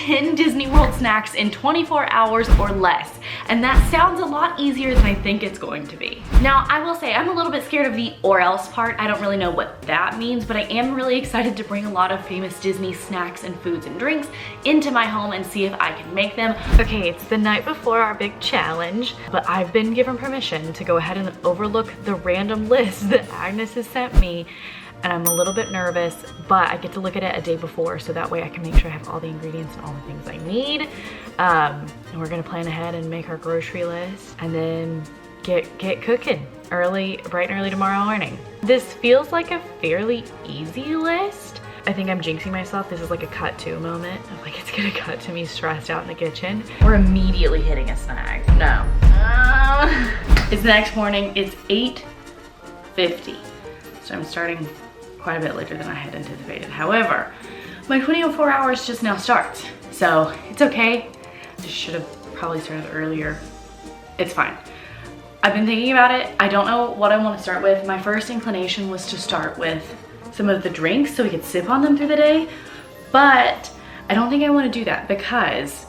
10 Disney World snacks in 24 hours or less. And that sounds a lot easier than I think it's going to be. Now, I will say I'm a little bit scared of the or else part. I don't really know what that means, but I am really excited to bring a lot of famous Disney snacks and foods and drinks into my home and see if I can make them. Okay, it's the night before our big challenge, but I've been given permission to go ahead and overlook the random list that Agnes has sent me. And I'm a little bit nervous, but I get to look at it a day before, so that way I can make sure I have all the ingredients and all the things I need. And we're gonna plan ahead and make our grocery list and then get cooking bright and early tomorrow morning. This feels like a fairly easy list. I think I'm jinxing myself. This is like a cut to moment. I'm like, it's gonna cut to me stressed out in the kitchen. We're immediately hitting a snag. No. It's the next morning, it's 8:50. So I'm starting quite a bit later than I had anticipated. However, my 24 hours just now starts. So it's okay. I should have probably started earlier. It's fine. I've been thinking about it. I don't know what I want to start with. My first inclination was to start with some of the drinks so we could sip on them through the day. But I don't think I want to do that because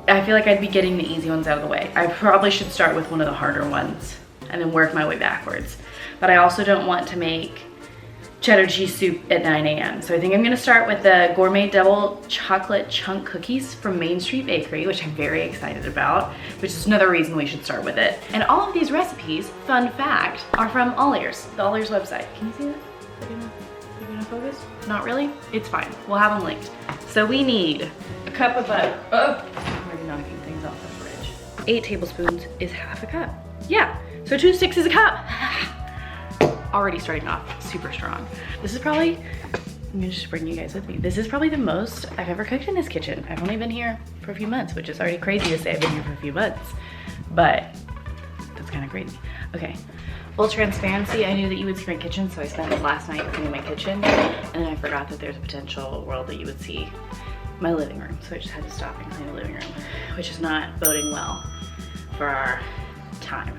I feel like I'd be getting the easy ones out of the way. I probably should start with one of the harder ones and then work my way backwards. But I also don't want to make cheddar cheese soup at 9 a.m. So I think I'm gonna start with the gourmet double chocolate chunk cookies from Main Street Bakery, which I'm very excited about, which is another reason we should start with it. And all of these recipes, fun fact, are from AllEars, the AllEars website. Can you see that? Are you gonna focus? Not really? It's fine, we'll have them linked. So we need a cup of butter. Oh, I'm already knocking things off the fridge. 8 tablespoons is half a cup. Yeah, so 2 sticks is a cup. Already starting off super strong. This is probably, I'm gonna just bring you guys with me. This is probably the most I've ever cooked in this kitchen. I've only been here for a few months, which is already crazy to say I've been here for a few months, but that's kind of crazy. Okay, full transparency, I knew that you would see my kitchen, so I spent last night cleaning my kitchen, and then I forgot that there's a potential world that you would see my living room, so I just had to stop and clean the living room, which is not boding well for our time.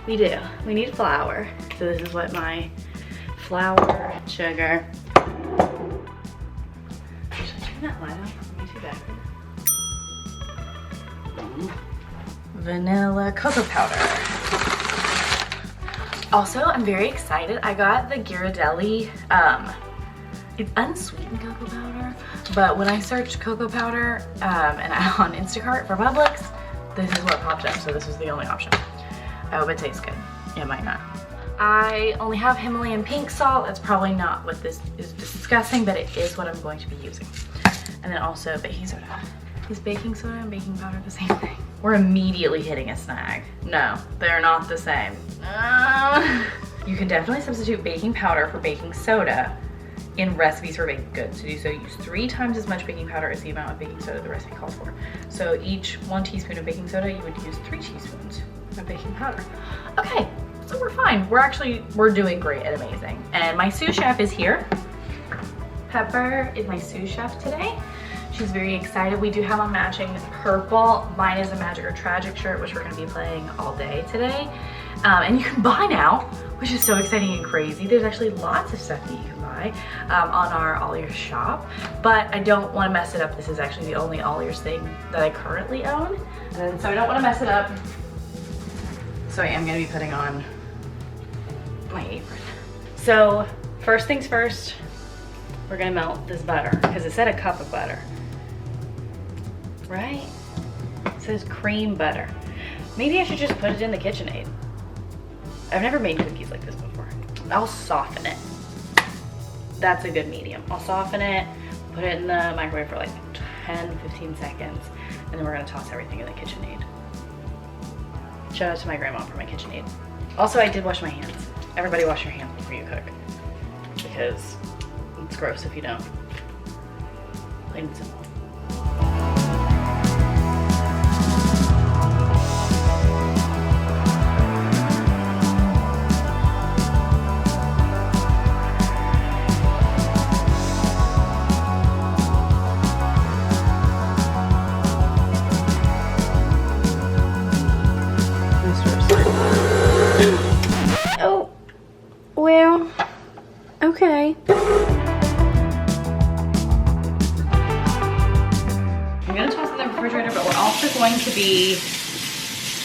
We need flour. So this is what my flour, sugar. Should I turn that light off? Let me see back. Vanilla cocoa powder. Also, I'm very excited. I got the Ghirardelli, it's unsweetened cocoa powder, but when I searched cocoa powder and on Instacart for Publix, this is what popped up, so this was the only option. I hope it tastes good. It might not. I only have Himalayan pink salt. That's probably not what this is discussing, but it is what I'm going to be using. And then also baking soda. Is baking soda and baking powder the same thing? We're immediately hitting a snag. No, they're not the same. You can definitely substitute baking powder for baking soda in recipes for baked goods. To do so, use 3 times as much baking powder as the amount of baking soda the recipe calls for. So each 1 teaspoon of baking soda, you would use 3 teaspoons of baking powder. Okay, so we're fine. We're doing great and amazing. And my sous chef is here. Pepper is my sous chef today. She's very excited. We do have a matching purple. Mine is a Magic or Tragic shirt, which we're gonna be playing all day today. And you can buy now, which is so exciting and crazy. There's actually lots of stuff that you can buy on our AllEars shop, but I don't wanna mess it up. This is actually the only AllEars thing that I currently own. And so I don't wanna mess it up. So I am gonna be putting on my apron. So first things first, we're gonna melt this butter because it said a cup of butter, right? It says cream butter. Maybe I should just put it in the KitchenAid. I've never made cookies like this before. I'll soften it. That's a good medium. I'll soften it, put it in the microwave for like 10-15 seconds, and then we're gonna toss everything in the KitchenAid. Shout out to my grandma for my KitchenAid. Also, I did wash my hands. Everybody wash your hands before you cook because it's gross if you don't. Plain and simple. Oh, well, okay. are going to be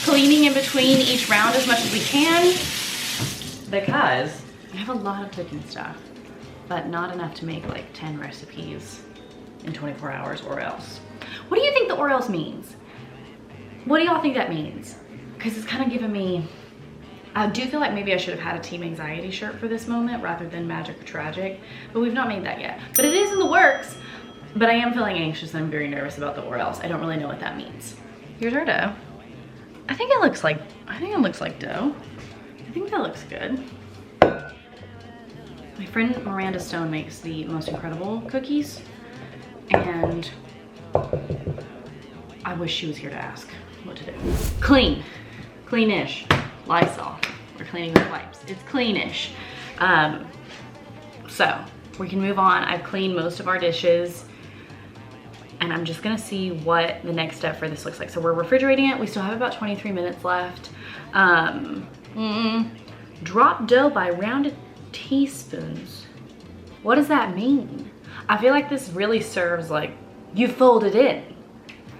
cleaning in between each round as much as we can because I have a lot of cooking stuff, but not enough to make like 10 recipes in 24 hours or else. What do you think the or else means? What do y'all think that means? Because it's kind of giving me, I do feel like maybe I should have had a team anxiety shirt for this moment rather than magic or tragic, but we've not made that yet. But it is in the works, but I am feeling anxious and I'm very nervous about the or else. I don't really know what that means. Here's our dough. I think it looks like dough. I think that looks good. My friend Miranda Stone makes the most incredible cookies, and I wish she was here to ask what to do. Clean, cleanish, Lysol. We're cleaning with wipes. It's cleanish. So we can move on. I've cleaned most of our dishes, and I'm just gonna see what the next step for this looks like. So we're refrigerating it. We still have about 23 minutes left. Drop dough by rounded teaspoons. What does that mean? I feel like this really serves like, you fold it in.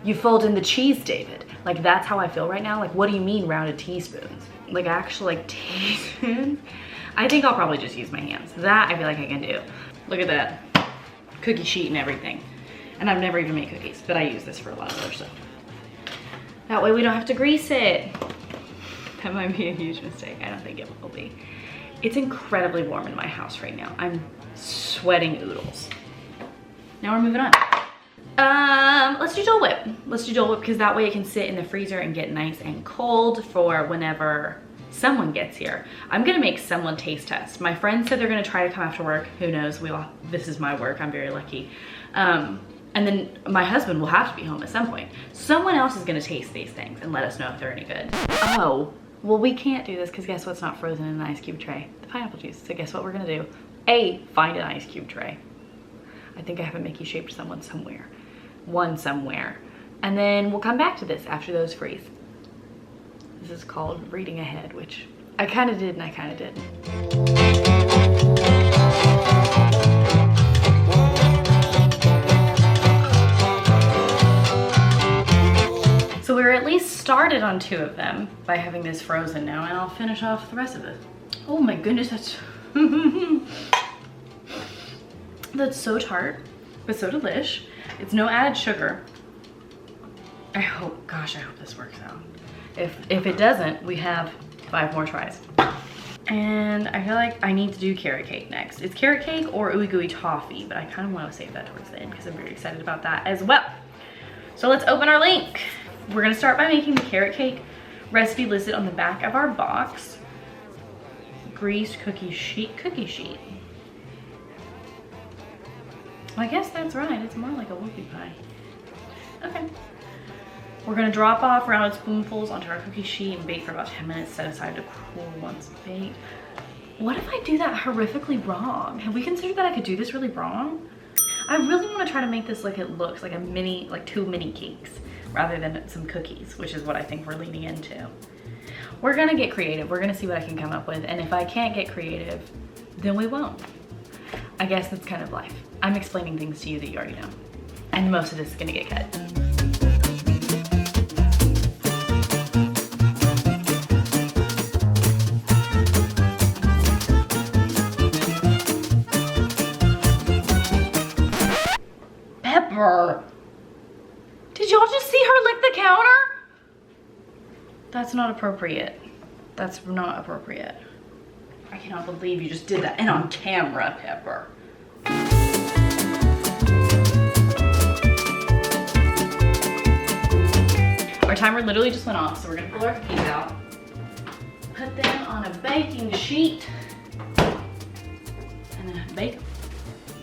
You fold in the cheese, David. Like that's how I feel right now. Like what do you mean rounded teaspoons? Like actual like teaspoons? I think I'll probably just use my hands. That I feel like I can do. Look at that. Cookie sheet and everything. And I've never even made cookies, but I use this for a lot of other stuff. That way we don't have to grease it. That might be a huge mistake. I don't think it will be. It's incredibly warm in my house right now. I'm sweating oodles. Now we're moving on. Let's do Dole Whip. Let's do Dole Whip because that way it can sit in the freezer and get nice and cold for whenever someone gets here. I'm gonna make someone taste test. My friends said they're gonna try to come after work. Who knows? This is my work. I'm very lucky. And then my husband will have to be home at some point. Someone else is gonna taste these things and let us know if they're any good. Oh, well we can't do this because guess what's not frozen in an ice cube tray? The pineapple juice. So guess what we're gonna do? Find an ice cube tray. I think I have a Mickey shaped one somewhere. And then we'll come back to this after those freeze. This is called reading ahead, which I kind of did and I kind of didn't. So we're at least started on 2 of them by having this frozen now, and I'll finish off the rest of it. Oh my goodness, that's that's so tart, but so delish. It's no added sugar. Gosh, I hope this works out. If it doesn't, we have 5 more tries. And I feel like I need to do carrot cake next. It's carrot cake or ooey gooey toffee, but I kind of want to save that towards the end because I'm very excited about that as well. So let's open our link. We're gonna start by making the carrot cake recipe listed on the back of our box. Greased cookie sheet. I guess that's right, it's more like a whoopie pie. Okay. We're gonna drop off rounded spoonfuls onto our cookie sheet and bake for about 10 minutes, set aside to cool once baked. What if I do that horrifically wrong? Have we considered that I could do this really wrong? I really wanna try to make this like it looks, like like 2 mini cakes rather than some cookies, which is what I think we're leaning into. We're gonna get creative. We're gonna see what I can come up with. And if I can't get creative, then we won't. I guess that's kind of life. I'm explaining things to you that you already know. And most of this is gonna get cut. Pepper! Did y'all just see her lick the counter? That's not appropriate. That's not appropriate. I cannot believe you just did that. And on camera, Pepper. Our timer literally just went off, so we're gonna pull our cookies out. Put them on a baking sheet. And then bake them.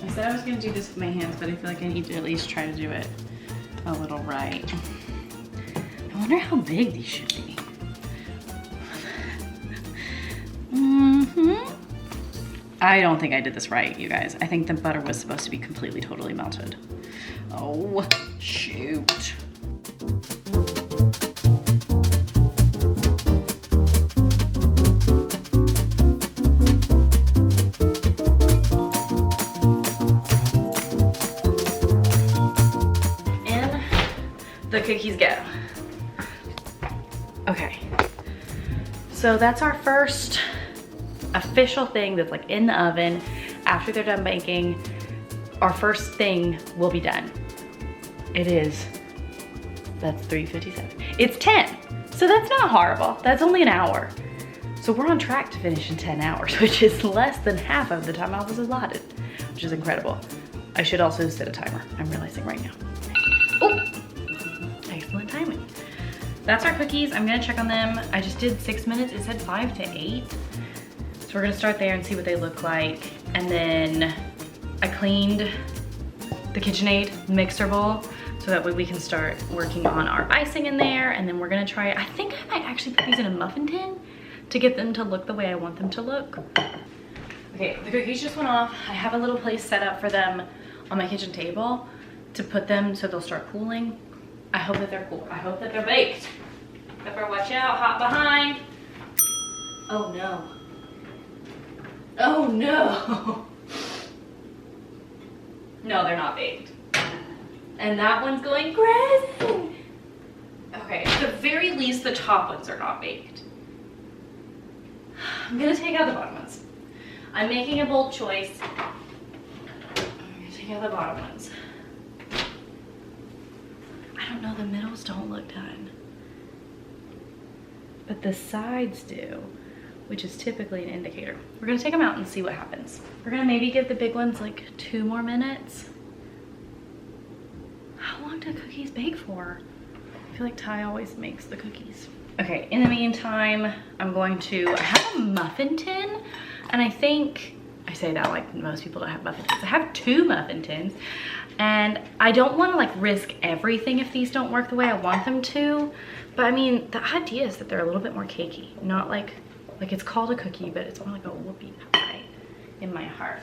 I said I was gonna do this with my hands, but I feel like I need to at least try to do it a little right. I wonder how big these should be. I don't think I did this right, you guys. I think the butter was supposed to be completely, totally melted. Oh, shoot. In the cookies go. Okay, so that's our first official thing that's like in the oven. After they're done baking, our first thing will be done. It is, that's 3:57. It's 10, so that's not horrible. That's only an hour. So we're on track to finish in 10 hours, which is less than half of the time I was allotted, which is incredible. I should also set a timer, I'm realizing right now. Oh, excellent timing. That's our cookies. I'm gonna check on them. I just did 6 minutes. It said 5 to 8. So we're gonna start there and see what they look like. And then I cleaned the KitchenAid mixer bowl so that way we can start working on our icing in there. And then we're gonna try, I think I might actually put these in a muffin tin to get them to look the way I want them to look. Okay, the cookies just went off. I have a little place set up for them on my kitchen table to put them so they'll start cooling. I hope that they're cool. I hope that they're baked. Pepper, watch out, hot behind. Oh no. Oh no. No, they're not baked. And that one's going crazy. Okay, at the very least, the top ones are not baked. I'm gonna take out the bottom ones. I'm making a bold choice. I'm gonna take out the bottom ones. I don't know, the middles don't look done. But the sides do, which is typically an indicator. We're gonna take them out and see what happens. We're gonna maybe give the big ones like 2 more minutes. How long do cookies bake for? I feel like Ty always makes the cookies. Okay, in the meantime, I'm going to, I have a muffin tin, and I think, I say that like most people don't have muffin tins. I have 2 muffin tins, and I don't want to like risk everything if these don't work the way I want them to. But I mean, the idea is that they're a little bit more cakey, not like it's called a cookie, but it's more like a whoopie pie in my heart.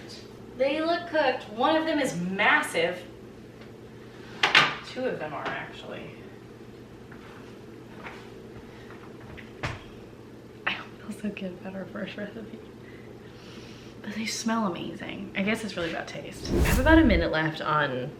They look cooked. One of them is massive. 2 of them are actually. I don't feel so good about our first recipe. But they smell amazing. I guess it's really about taste. I have about a minute left on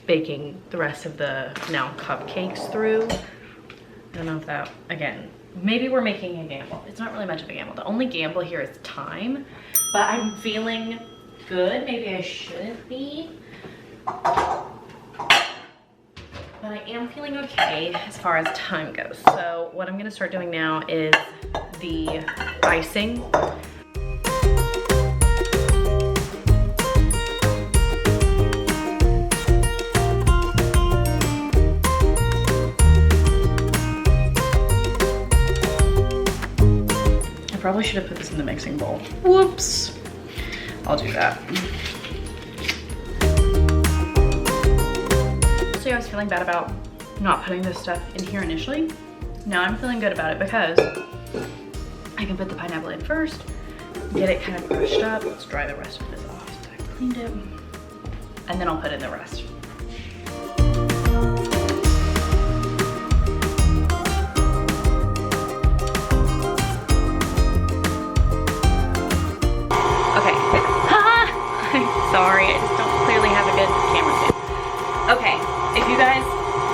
baking the rest of the now cupcakes through. I don't know if that, again, maybe we're making a gamble. It's not really much of a gamble. The only gamble here is time, but I'm feeling good. Maybe I shouldn't be. But I am feeling okay as far as time goes. So what I'm gonna start doing now is the icing. Probably should have put this in the mixing bowl. Whoops. I'll do that. So I was feeling bad about not putting this stuff in here initially. Now I'm feeling good about it because I can put the pineapple in first, get it kind of crushed up. Let's dry the rest of this off so I cleaned it. And then I'll put in the rest. Sorry, I just don't clearly have a good camera stand. Okay, if you guys,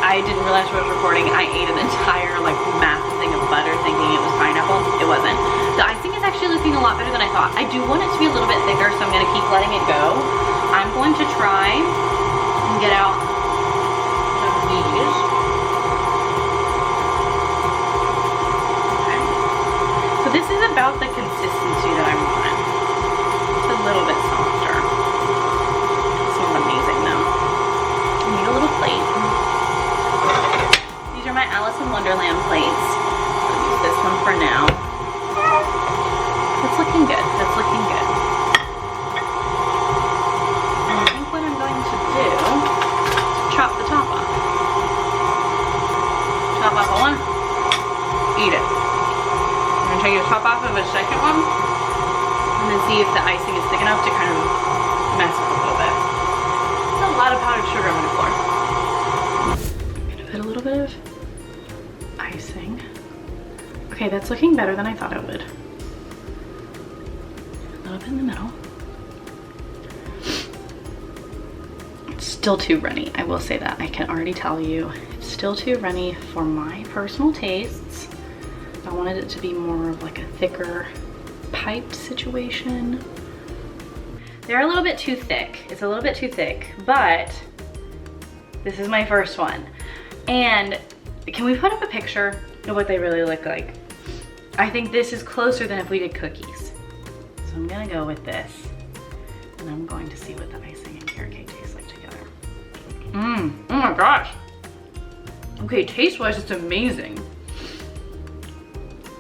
I didn't realize I was recording. I ate an entire like massive thing of butter thinking it was pineapple. It wasn't. The icing is actually looking a lot better than I thought. I do want it to be a little bit thicker, so I'm gonna keep letting it go. I'm going to try and get out some of these. Okay. So this is about the consistency that I want. It's a little bit softer. Amazing though. I need a little plate. These are my Alice in Wonderland plates. I'll use this one for now. It's looking good. That's looking good. And I think what I'm going to do is chop the top off. Chop off one. Eat it. I'm going to take the top off of a second one and then see if the icing is thick enough to kind of mess with it a little bit. A lot of powdered sugar I'm gonna pour. I'm gonna put a little bit of icing. Okay, that's looking better than I thought it would. A little bit in the middle. It's still too runny, I will say that. I can already tell you. It's still too runny for my personal tastes. I wanted it to be more of like a thicker piped situation. They're a little bit too thick. It's a little bit too thick, but this is my first one. And can we put up a picture of what they really look like? I think this is closer than if we did cookies. So I'm gonna go with this, and I'm going to see what the icing and carrot cake tastes like together. Oh my gosh. Okay, taste-wise, it's amazing.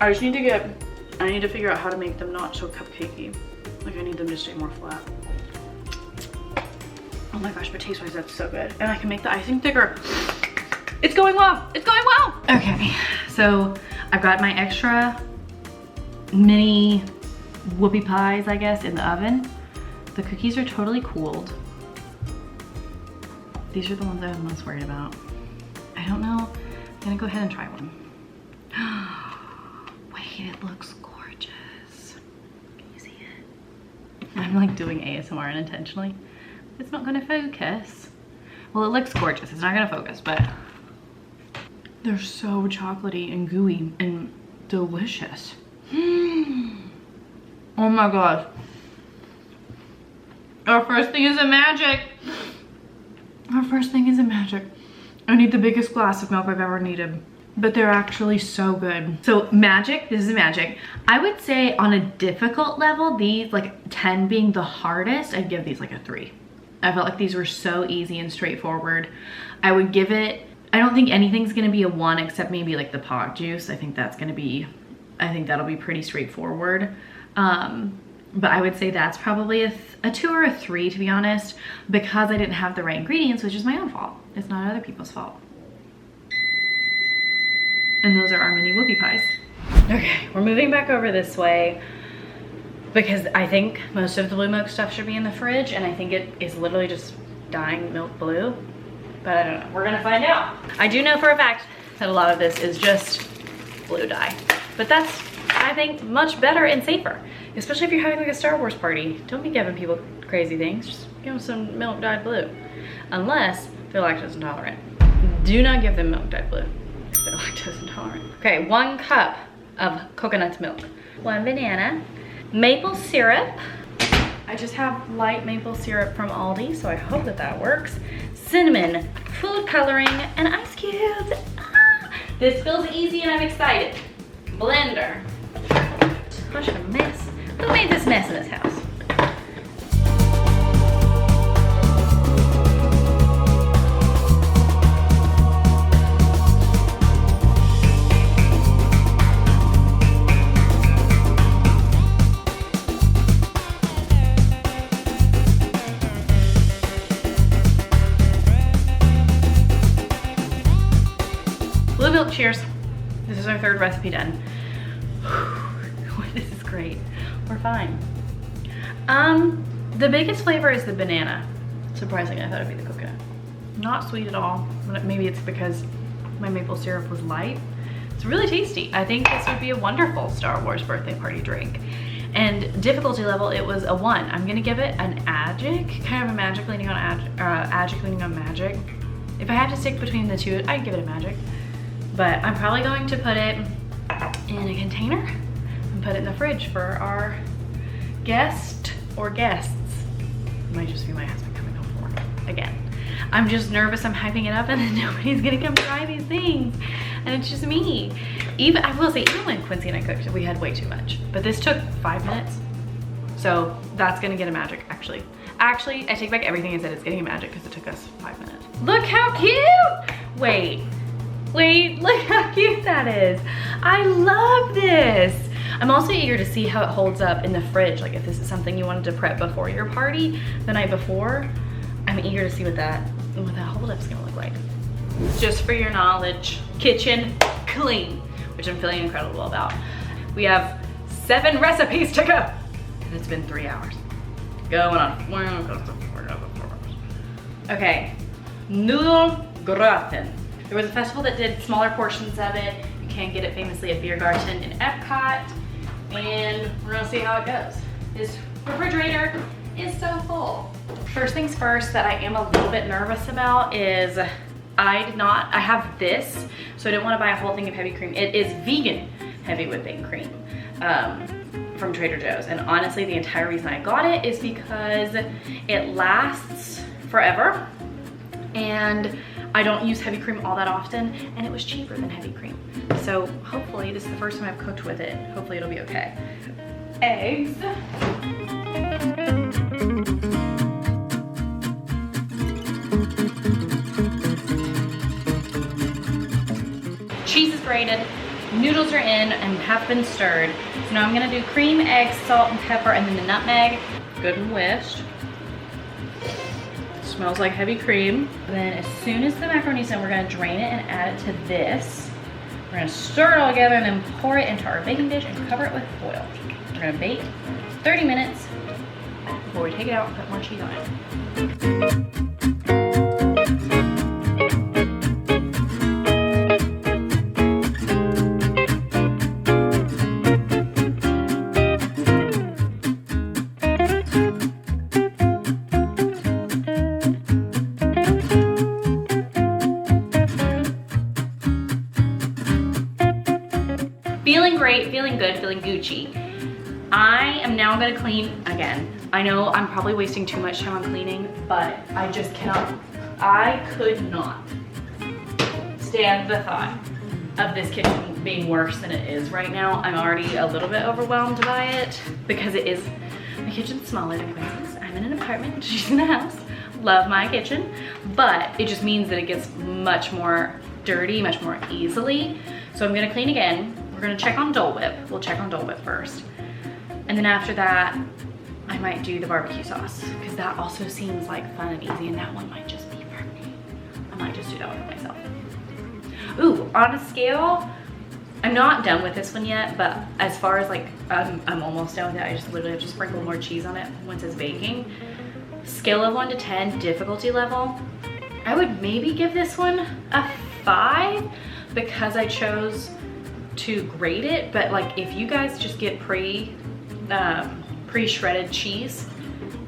I need to figure out how to make them not so cupcakey. Like, I need them to stay more flat. Oh my gosh, but taste-wise, that's so good. And I can make the icing thicker. It's going well, it's going well. Okay, so I've got my extra mini whoopie pies, I guess, in the oven. The cookies are totally cooled. These are the ones I'm most worried about. I don't know, I'm gonna go ahead and try one. Wait, it looks gorgeous. Can you see it? I'm like doing ASMR unintentionally. It's not gonna focus. Well, it looks gorgeous, it's not gonna focus, but they're so chocolatey and gooey and delicious. Oh my gosh. Our first thing is a magic. Our first thing is a magic. I need the biggest glass of milk I've ever needed, but they're actually so good. So magic, this is magic. I would say on a difficult level, these, like 10 being the hardest, I'd give these like a 3. I felt like these were so easy and straightforward. I would give it, I don't think anything's gonna be a 1 except maybe like the pog juice. I think that'll be pretty straightforward. But I would say that's probably a 2 or a 3, to be honest, because I didn't have the right ingredients, which is my own fault. It's not other people's fault. And those are our mini whoopie pies. Okay, we're moving back over this way because I think most of the blue milk stuff should be in the fridge, and I think it is literally just dyeing milk blue, but I don't know. We're gonna find out. I do know for a fact that a lot of this is just blue dye, but that's, I think, much better and safer, especially if you're having like a Star Wars party. Don't be giving people crazy things. Just give them some milk dyed blue, unless they're lactose intolerant. Do not give them milk dyed blue if they're lactose intolerant. Okay, 1 cup of coconut milk, 1 banana, maple syrup. I just have light maple syrup from Aldi, so I hope that that works. Cinnamon, food coloring, and ice cubes. Ah, this feels easy and I'm excited. Blender. Gosh, a mess. Who made this mess in this house? Blue milk, cheers. This is our 3rd recipe done. This is great. We're fine. The biggest flavor is the banana. Surprisingly, I thought it'd be the coconut. Not sweet at all, but maybe it's because my maple syrup was light. It's really tasty. I think this would be a wonderful Star Wars birthday party drink. And difficulty level, it was a 1. I'm gonna give it an magic, kind of a magic leaning on magic leaning on magic. If I had to stick between the two, I'd give it a magic. But I'm probably going to put it in a container and put it in the fridge for our guest or guests. It might just be my husband coming home from work again. I'm just nervous I'm hyping it up and then nobody's gonna come try these things. And it's just me. Even, I will say, even when Quincy and I cooked, we had way too much. But this took 5 minutes. So that's gonna get a magic, actually. Actually, I take back everything I said. It's getting a magic because it took us 5 minutes. Look how cute! Wait, look how cute that is. I love this. I'm also eager to see how it holds up in the fridge. Like if this is something you wanted to prep before your party the night before, I'm eager to see what that hold-up's gonna look like. Just for your knowledge, kitchen clean, which I'm feeling incredible about. We have 7 recipes to go. And it's been 3 hours. Going on. Okay, noodle gratin. There was a festival that did smaller portions of it. You can get it famously at Biergarten in Epcot. And we're gonna see how it goes. This refrigerator is so full. First things first that I am a little bit nervous about is I have this, so I didn't want to buy a whole thing of heavy cream. It is vegan heavy whipping cream from Trader Joe's. And honestly, the entire reason I got it is because it lasts forever and I don't use heavy cream all that often, and it was cheaper than heavy cream. So hopefully, this is the first time I've cooked with it. Hopefully it'll be okay. Eggs. Cheese is grated, noodles are in and have been stirred. So now I'm gonna do cream, eggs, salt, and pepper, and then the nutmeg. Good and whisked. Smells like heavy cream. Then as soon as the macaroni's done, we're gonna drain it and add it to this. We're gonna stir it all together and then pour it into our baking dish and cover it with foil. We're gonna bake 30 minutes before we take it out and put more cheese on it. Feeling great, feeling good, feeling Gucci. I am now gonna clean again. I know I'm probably wasting too much time on cleaning, but I just cannot, I could not stand the thought of this kitchen being worse than it is right now. I'm already a little bit overwhelmed by it because it is, my kitchen's smaller than Quincy's. I'm in an apartment, she's in a house. Love my kitchen, but it just means that it gets much more dirty, much more easily. So I'm gonna clean again. We're gonna check on Dole Whip. We'll check on Dole Whip first. And then after that, I might do the barbecue sauce because that also seems like fun and easy, and that one might just be for me. I might just do that one for myself. Ooh, on a scale, I'm not done with this one yet, but as far as like, I'm almost done with it. I just literally have to sprinkle more cheese on it once it's baking. Scale of 1 to 10, difficulty level. I would maybe give this one a 5 because I chose to grate it, but like if you guys just get pre-shredded cheese,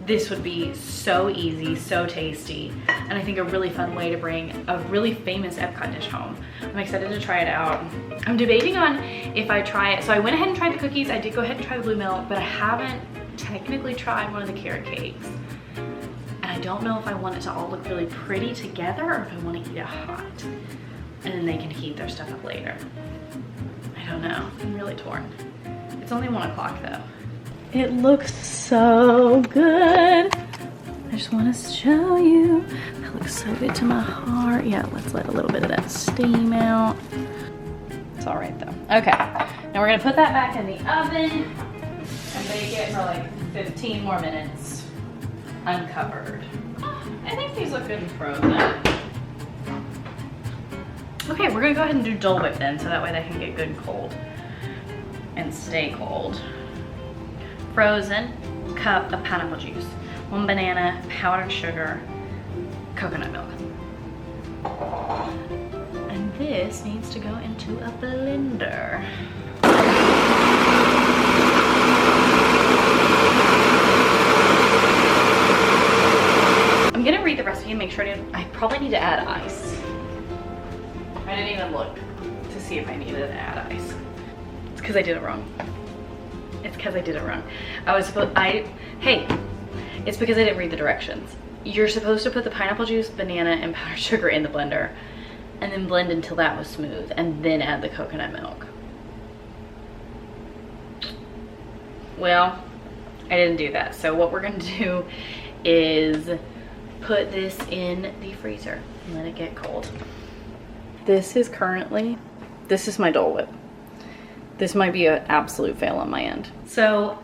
this would be so easy, so tasty, and I think a really fun way to bring a really famous Epcot dish home. I'm excited to try it out. I'm debating on if I try it. So I went ahead and tried the cookies. I did go ahead and try the blue milk, but I haven't technically tried one of the carrot cakes. And I don't know if I want it to all look really pretty together or if I want to eat it hot. And then they can heat their stuff up later. I don't know, I'm really torn. It's only 1 o'clock though. It looks so good. I just want to show you. That looks so good to my heart. Yeah, let's let a little bit of that steam out. It's all right though. Okay, now we're gonna put that back in the oven and bake it for like 15 more minutes uncovered. I think these look good and frozen. Okay, we're gonna go ahead and do Dole Whip then, so that way they can get good and cold and stay cold. Frozen cup of pineapple juice, 1 banana, powdered sugar, coconut milk. And this needs to go into a blender. I'm gonna read the recipe and make sure I probably need to add ice. I didn't even look to see if I needed to add ice. It's because I did it wrong. It's because I did it wrong. Hey, it's because I didn't read the directions. You're supposed to put the pineapple juice, banana, and powdered sugar in the blender and then blend until that was smooth and then add the coconut milk. Well, I didn't do that. So what we're gonna do is put this in the freezer and let it get cold. This is my Dole Whip. This might be an absolute fail on my end. So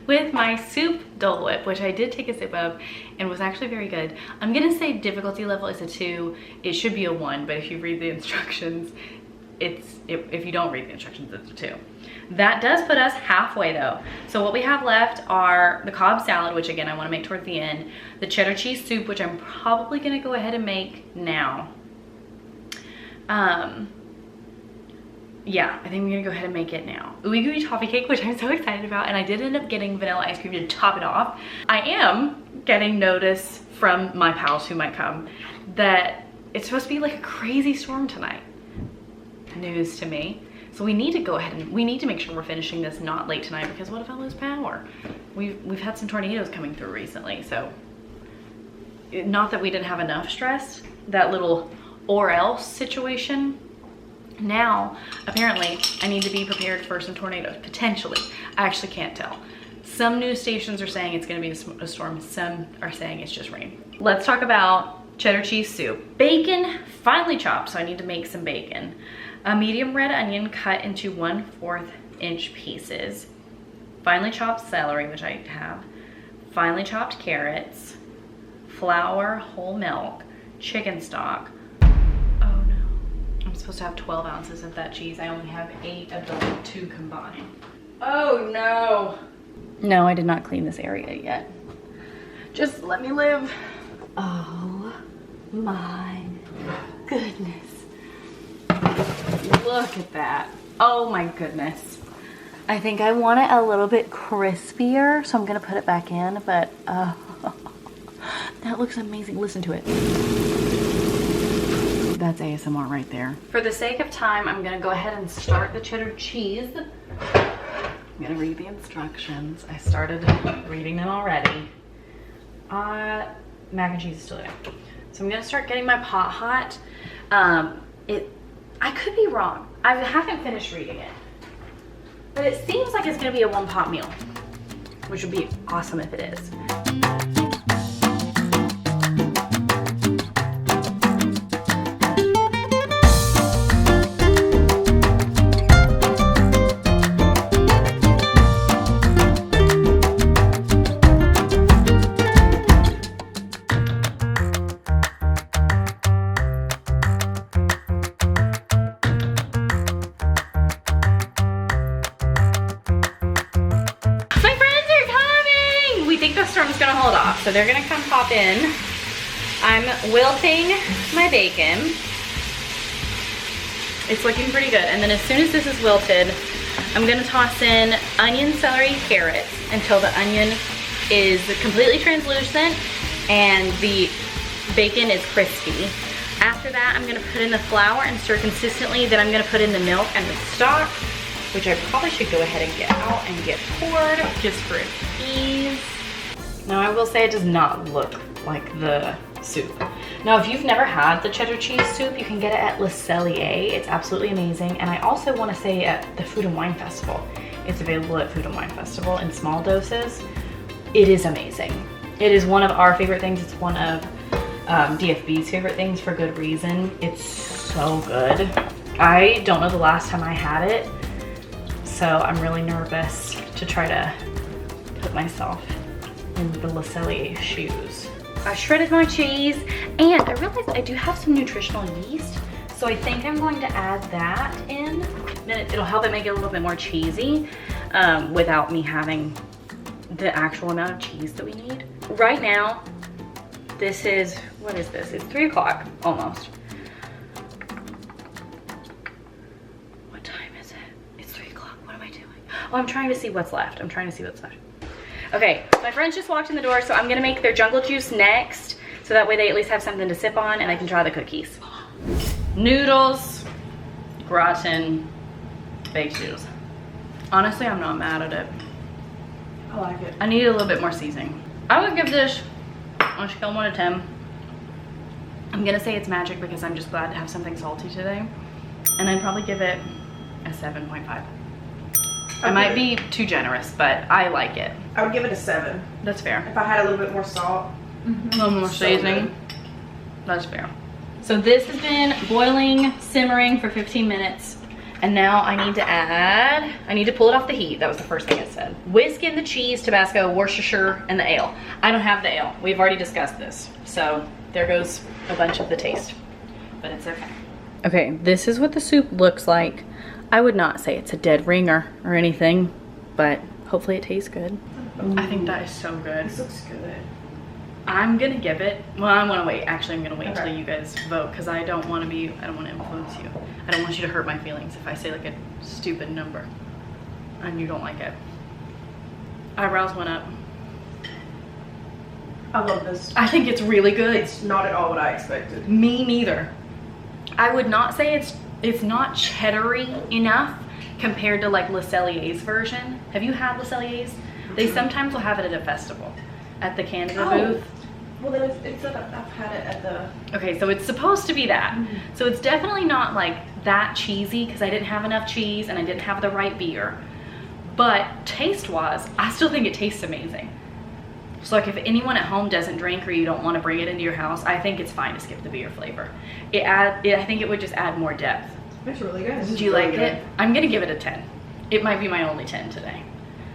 with my soup Dole Whip, which I did take a sip of and was actually very good, I'm gonna say difficulty level is a 2. It should be a 1, but if you read the instructions, if you don't read the instructions, it's a 2. That does put us halfway though. So what we have left are the Cobb salad, which again I wanna make towards the end, the cheddar cheese soup, which I'm probably gonna go ahead and make now. Yeah, I think I'm gonna go ahead and make it now. Ooey gooey toffee cake, which I'm so excited about, and I did end up getting vanilla ice cream to top it off. I am getting notice from my pals who might come that it's supposed to be like a crazy storm tonight. News to me. So we need to go ahead and we need to make sure we're finishing this not late tonight, because what if I lose power? We've had some tornadoes coming through recently, so not that we didn't have enough stress, that little or else situation. Now, apparently, I need to be prepared for some tornadoes, potentially. I actually can't tell. Some news stations are saying it's gonna be a storm. Some are saying it's just rain. Let's talk about cheddar cheese soup. Bacon, finely chopped, so I need to make some bacon. A medium red onion cut into 1/4 inch pieces. Finely chopped celery, which I have. Finely chopped carrots. Flour, whole milk, chicken stock. Oh no. I'm supposed to have 12 ounces of that cheese. I only have 8 of the 2 combined. Oh no. No, I did not clean this area yet. Just let me live. Oh my goodness. Look at that. Oh my goodness. I think I want it a little bit crispier, so I'm gonna put it back in, but that looks amazing. Listen to it. That's ASMR right there. For the sake of time, I'm gonna go ahead and start the cheddar cheese. I'm gonna read the instructions. I started reading them already. Mac and cheese is still there. So I'm gonna start getting my pot hot. I could be wrong. I haven't finished reading it. But it seems like it's gonna be a 1-pot meal, which would be awesome if it is. Storm's gonna hold off, so they're gonna come pop in. I'm wilting my bacon. It's looking pretty good, and then as soon as this is wilted, I'm gonna toss in onion, celery, carrots until the onion is completely translucent and the bacon is crispy. After that, I'm gonna put in the flour and stir consistently. Then I'm gonna put in the milk and the stock, which I probably should go ahead and get out and get poured just for ease. Now I will say it does not look like the soup. Now if you've never had the cheddar cheese soup, you can get it at Le Cellier. It's absolutely amazing. And I also want to say at the Food and Wine Festival. It's available at Food and Wine Festival in small doses. It is amazing. It is one of our favorite things. It's one of DFB's favorite things for good reason. It's so good. I don't know the last time I had it, so I'm really nervous to try to put myself in the Le Cellier shoes. I shredded my cheese, and I realized I do have some nutritional yeast, so I think I'm going to add that in. Then it'll help it make it a little bit more cheesy without me having the actual amount of cheese that we need. Right now, this is, what is this? It's 3 o'clock, almost. What time is it? It's 3 o'clock, what am I doing? Oh, I'm trying to see what's left. Okay, my friends just walked in the door, so I'm gonna make their jungle juice next, so that way they at least have something to sip on and I can try the cookies. Noodles, gratin, baked noodles. Honestly, I'm not mad at it. I like it. I need a little bit more seasoning. I would give this on a scale of 1 to 10. I'm gonna say it's magic because I'm just glad to have something salty today. And I'd probably give it a 7.5. I might be too generous, but I like it. I would give it a 7. That's fair. If I had a little bit more salt. A little more seasoning. That's fair. So this has been boiling, simmering for 15 minutes. And now I need to pull it off the heat. That was the first thing I said. Whisk in the cheese, Tabasco, Worcestershire, and the ale. I don't have the ale. We've already discussed this. So there goes a bunch of the taste, but it's okay. Okay, this is what the soup looks like. I would not say it's a dead ringer or anything, but hopefully it tastes good. Ooh. I think that is so good. This looks good. I'm gonna give it, well, I wanna wait. Actually, I'm gonna wait until you guys vote because I don't wanna influence you. I don't want you to hurt my feelings if I say like a stupid number and you don't like it. Eyebrows went up. I love this. I think it's really good. It's not at all what I expected. Me neither. I would not say it's not cheddary enough compared to like Le Cellier's version. Have you had Le Cellier's? They sometimes will have it at a festival at the Canada booth. Well, then it's like I've had it at the... Okay, so it's supposed to be that. So it's definitely not like that cheesy because I didn't have enough cheese and I didn't have the right beer. But taste-wise, I still think it tastes amazing. So like if anyone at home doesn't drink or you don't want to bring it into your house, I think it's fine to skip the beer flavor. I think it would just add more depth. It's really good. Do you like it? I'm gonna give it a 10. It might be my only 10 today.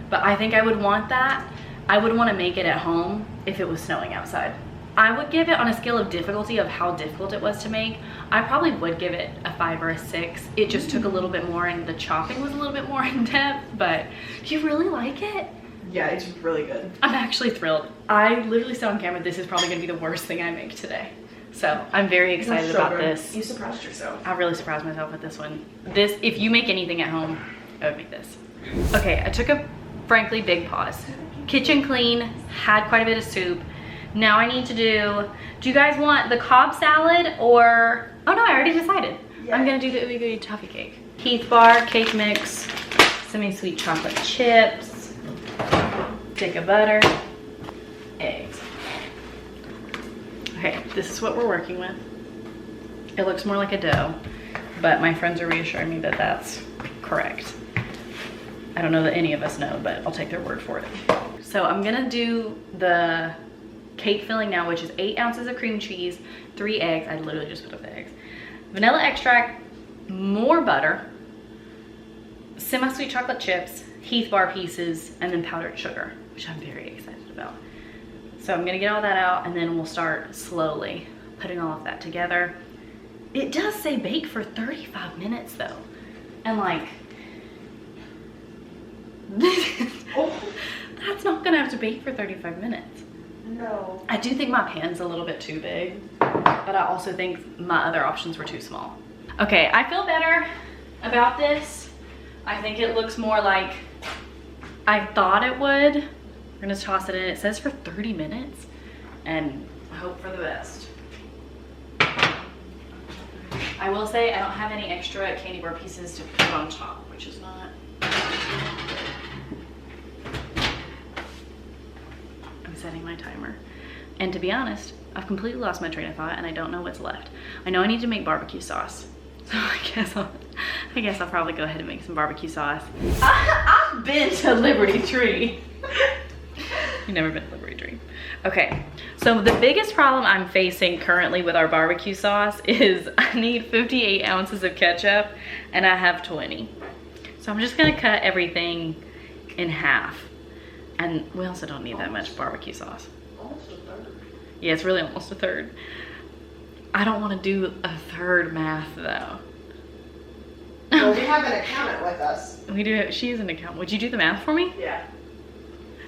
But I think I would want that. I would want to make it at home if it was snowing outside. I would give it on a scale of difficulty of how difficult it was to make. I probably would give it a 5 or a 6. It just took a little bit more and the chopping was a little bit more in depth, but do you really like it? Yeah, it's really good. I'm actually thrilled. I literally said on camera, this is probably gonna be the worst thing I make today. So I'm very excited about this. You surprised yourself. I really surprised myself with this one. This, if you make anything at home, I would make this. Okay, I took a frankly big pause. Kitchen clean, had quite a bit of soup. Now I need to do you guys want the Cobb salad or, oh no, I already decided. Yeah. I'm gonna do the ooey gooey toffee cake. Heath bar, cake mix, semi-sweet chocolate chips, stick of butter, eggs. Okay, this is what we're working with. It looks more like a dough, but my friends are reassuring me that that's correct. I don't know that any of us know, but I'll take their word for it. So I'm gonna do the cake filling now, which is 8 ounces of cream cheese, 3 eggs. I literally just put up the eggs. Vanilla extract, more butter, semi-sweet chocolate chips, Heath bar pieces, and then powdered sugar, which I'm very excited about. So I'm gonna get all that out and then we'll start slowly putting all of that together. It does say bake for 35 minutes though. And like, that's not gonna have to bake for 35 minutes. No. I do think my pan's a little bit too big, but I also think my other options were too small. Okay, I feel better about this. I think it looks more like I thought it would. We're gonna toss it in. It says for 30 minutes and hope for the best. I will say I don't have any extra candy bar pieces to put on top, which is not. I'm setting my timer. And to be honest, I've completely lost my train of thought and I don't know what's left. I know I need to make barbecue sauce. So I guess I'll probably go ahead and make some barbecue sauce. I've been to Liberty Tree. You've never been to Liberty Tree. Okay, so the biggest problem I'm facing currently with our barbecue sauce is I need 58 ounces of ketchup and I have 20. So I'm just gonna cut everything in half. And we also don't need that much barbecue sauce. Almost a third. Yeah, it's really almost a third. I don't want to do a third math though. Well, we have an accountant with us. We do. She is an accountant. Would you do the math for me? Yeah.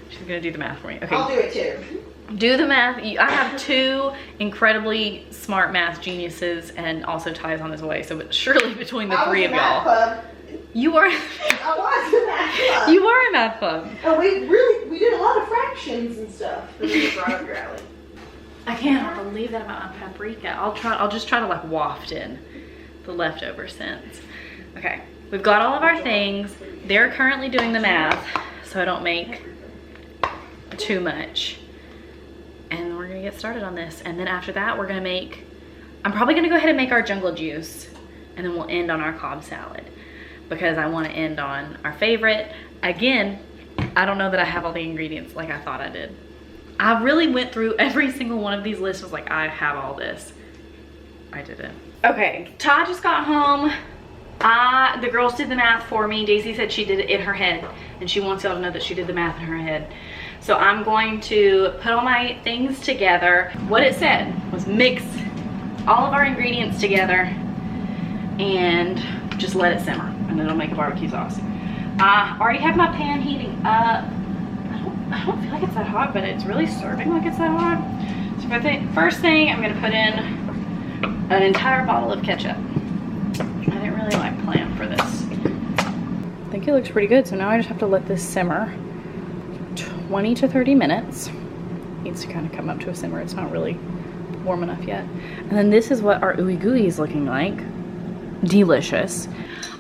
She's gonna do the math for me. Okay. I'll do it too. Do the math. I have 2 incredibly smart math geniuses, and also Ty's on his way. So surely between the 3 of y'all, you are. I was in math club. You are in math club. And we did a lot of fractions and stuff. This is right up your alley. I can't believe that about my paprika. I'll just try to like waft in the leftover scents. Okay, we've got all of our things. They're currently doing the math, so I don't make too much. And we're gonna get started on this. And then after that, I'm probably gonna go ahead and make our jungle juice, and then we'll end on our Cobb salad because I wanna end on our favorite. Again, I don't know that I have all the ingredients like I thought I did. I really went through every single one of these lists, was like, I have all this. I didn't. Okay, Ty just got home. The girls did the math for me. Daisy said she did it in her head, and she wants y'all to know that she did the math in her head. So I'm going to put all my things together. What it said was mix all of our ingredients together and just let it simmer, and it'll make a barbecue sauce. I already have my pan heating up. I don't feel like it's that hot, but it's really serving like it's that hot. So first thing, I'm gonna put in an entire bottle of ketchup. I didn't really like plan for this. I think it looks pretty good, so now I just have to let this simmer 20 to 30 minutes. It needs to kind of come up to a simmer. It's not really warm enough yet. And then this is what our ooey gooey is looking like. Delicious.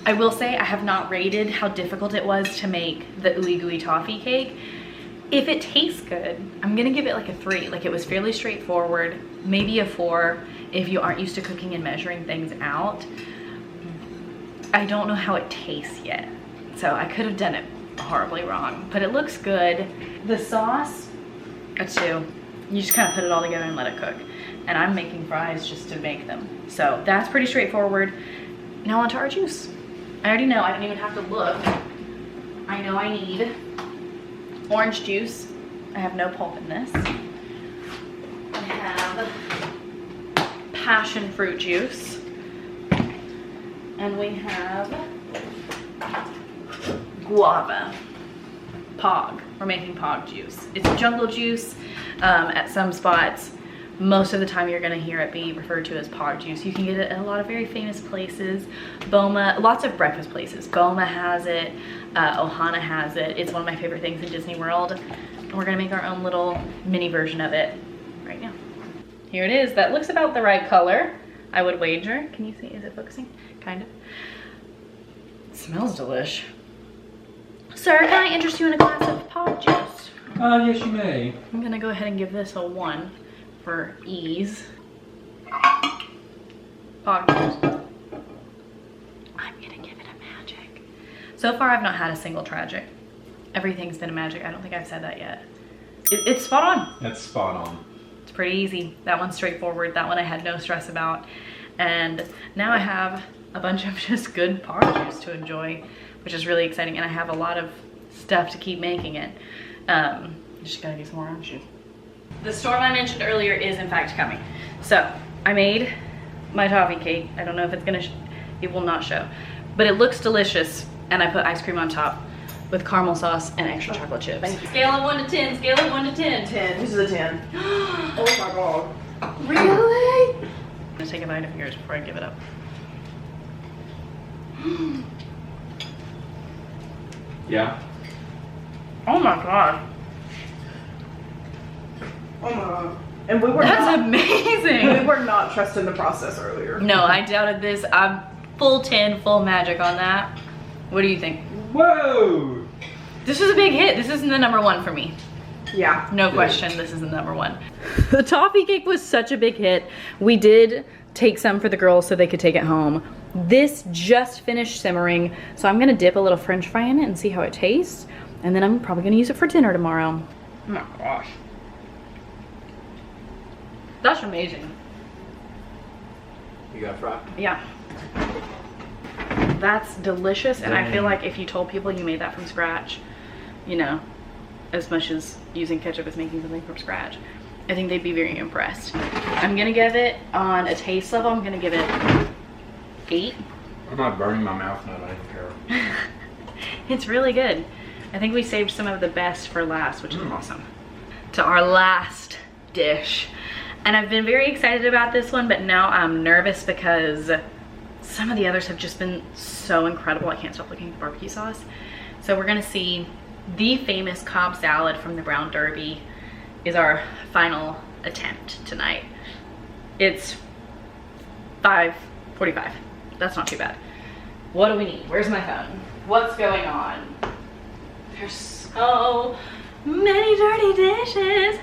I will say I have not rated how difficult it was to make the ooey gooey toffee cake. If it tastes good, I'm gonna give it like a 3. Like, it was fairly straightforward, maybe a 4 if you aren't used to cooking and measuring things out. I don't know how it tastes yet, so I could have done it horribly wrong, but it looks good. The sauce, a 2. You just kind of put it all together and let it cook. And I'm making fries just to make them. So that's pretty straightforward. Now onto our juice. I already know, I don't even have to look. I know I need orange juice. I have no pulp in this. I have passion fruit juice. And we have guava. Pog. We're making pog juice. It's jungle juice at some spots. Most of the time you're gonna hear it be referred to as pog juice. You can get it at a lot of very famous places. Boma, lots of breakfast places. Boma has it, Ohana has it. It's one of my favorite things in Disney World. And we're gonna make our own little mini version of it right now. Here it is. That looks about the right color, I would wager. Can you see, is it focusing? Kind of. It smells delish. Sir, can I interest you in a glass of pog juice? Yes, you may. I'm gonna go ahead and give this a 1 for ease. Pog juice. I'm gonna give it a magic. So far, I've not had a single tragic. Everything's been a magic. I don't think I've said that yet. It's spot on. That's spot on. It's pretty easy. That one's straightforward. That one I had no stress about. And now I have a bunch of just good pog juice to enjoy, which is really exciting. And I have a lot of stuff to keep making it. Just gotta do some more orange juice. The storm I mentioned earlier is in fact coming. So I made my toffee cake. I don't know if it's gonna, it will not show, but it looks delicious. And I put ice cream on top with caramel sauce and extra chocolate chips. Scale of 1 to 10, scale of 1 to 10. 10, this is a 10. Oh my god. Really? I'm gonna take a bite of yours before I give it up. Yeah. Oh my god. Oh my god. And we were That's not, amazing. we were not trusting the process earlier. No, I doubted this. I'm full 10, full magic on that. What do you think? Whoa! This is a big hit. This isn't the #1 for me. Yeah. No question, this is the #1. The toffee cake was such a big hit. We did take some for the girls so they could take it home. This just finished simmering, so I'm gonna dip a little french fry in it and see how it tastes. And then I'm probably gonna use it for dinner tomorrow. Oh my gosh. That's amazing. You got a fry? Yeah. That's delicious, and I feel like if you told people you made that from scratch, you know, as much as using ketchup is making something from scratch, I think they'd be very impressed. I'm gonna give it, on a taste level, I'm gonna give it 8. I'm not burning my mouth now, I don't care. It's really good. I think we saved some of the best for last, which is awesome. To our last dish. And I've been very excited about this one, but now I'm nervous because some of the others have just been so incredible. I can't stop looking at the barbecue sauce. So we're gonna see the famous Cobb salad from the Brown Derby is our final attempt tonight. It's 5:45. That's not too bad. What do we need? Where's my phone? What's going on? There's so many dirty dishes.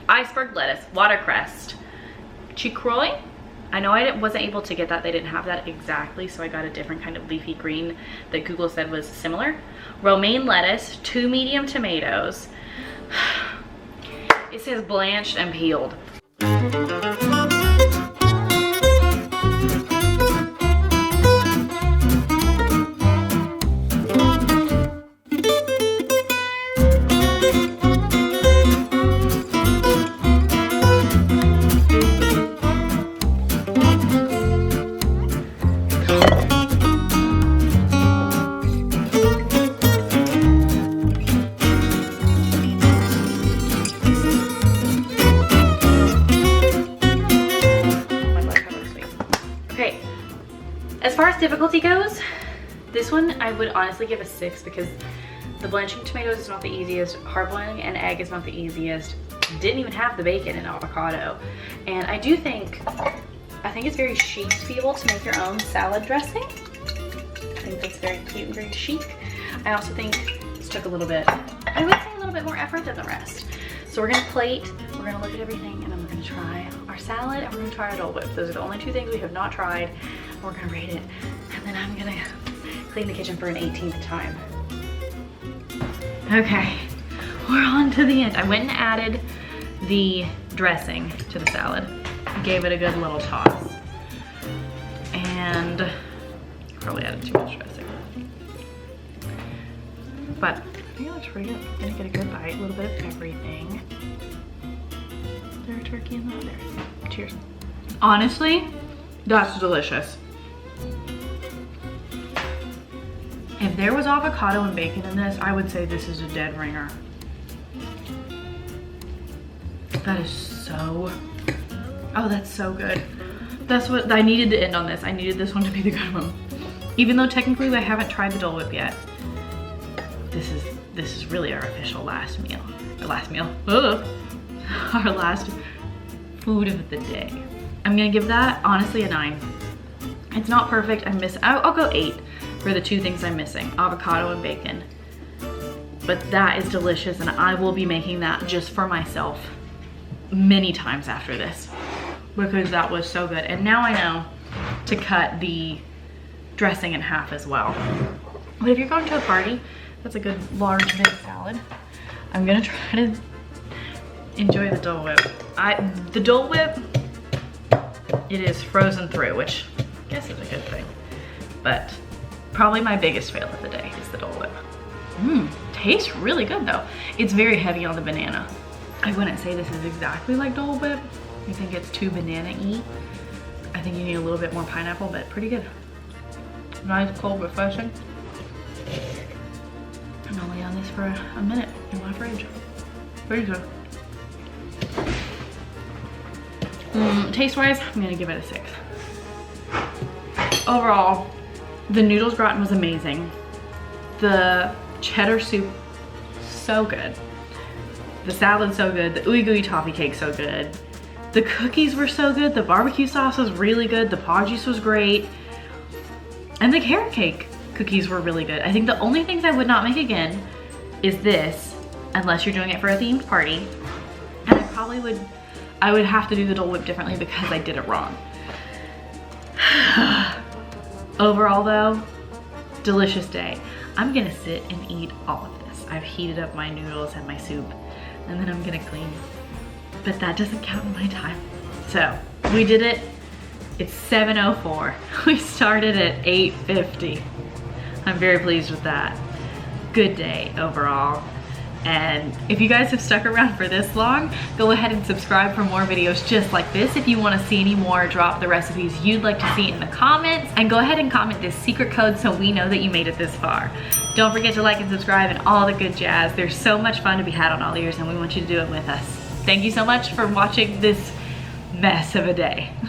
Iceberg lettuce, watercress, chicroy. I know I wasn't able to get that. They didn't have that exactly, so I got a different kind of leafy green that Google said was similar. Romaine lettuce, 2 medium tomatoes. It says blanched and peeled. As far as difficulty goes, this one I would honestly give a 6 because the blanching tomatoes is not the easiest, hard boiling an egg is not the easiest, didn't even have the bacon and avocado. And I think it's very chic to be able to make your own salad dressing. I think think that's very cute and very chic. I also think this took a little bit, I would say a little bit more effort than the rest. So we're gonna plate, we're gonna look at everything, and then we're gonna try our salad, and we're gonna try our Dole Whip. Those are the only 2 things we have not tried. We're gonna rate it, and then I'm gonna clean the kitchen for an 18th time. Okay, we're on to the end. I went and added the dressing to the salad. Gave it a good little toss. And probably added too much dressing. But I think it looks pretty good. I'm gonna get a good bite, a little bit of everything. Is there a turkey in there? There. Cheers. Honestly, that's delicious. If there was avocado and bacon in this, I would say this is a dead ringer. That is so, oh, that's so good. That's what, I needed to end on this. I needed this one to be the good one. Even though technically I haven't tried the Dole Whip yet. This is really our official last meal. Our last meal, ugh. Our last food of the day. I'm gonna give that, honestly, a 9. It's not perfect, I'll go 8 for the 2 things I'm missing, avocado and bacon. But that is delicious, and I will be making that just for myself many times after this, because that was so good. And now I know to cut the dressing in half as well. But if you're going to a party, that's a good large big salad. I'm gonna try to enjoy the Dole Whip. The Dole Whip, it is frozen through, which I guess is a good thing. But probably my biggest fail of the day is the Dole Whip. Tastes really good though. It's very heavy on the banana. I wouldn't say this is exactly like Dole Whip. I think it's too banana-y. I think you need a little bit more pineapple, but pretty good. Nice, cold, refreshing. I'm only on this for a minute in my fridge. Pretty good. Taste-wise, I'm gonna give it a 6. Overall, the noodles gratin was amazing. The cheddar soup, so good. The salad, so good. The ooey gooey toffee cake, so good. The cookies were so good. The barbecue sauce was really good. The pod juice was great. And the carrot cake cookies were really good. I think the only things I would not make again is this, unless you're doing it for a themed party. And I would have to do the Dole Whip differently because I did it wrong. Overall though, delicious day. I'm gonna sit and eat all of this. I've heated up my noodles and my soup, and then I'm gonna clean. But that doesn't count in my time. So, we did it. It's 7:04. We started at 8:50. I'm very pleased with that. Good day overall. And if you guys have stuck around for this long, go ahead and subscribe for more videos just like this. If you want to see any more, drop the recipes you'd like to see in the comments, and go ahead and comment this secret code so we know that you made it this far. Don't forget to like and subscribe and all the good jazz. There's so much fun to be had on AllEars, and we want you to do it with us. Thank you so much for watching this mess of a day.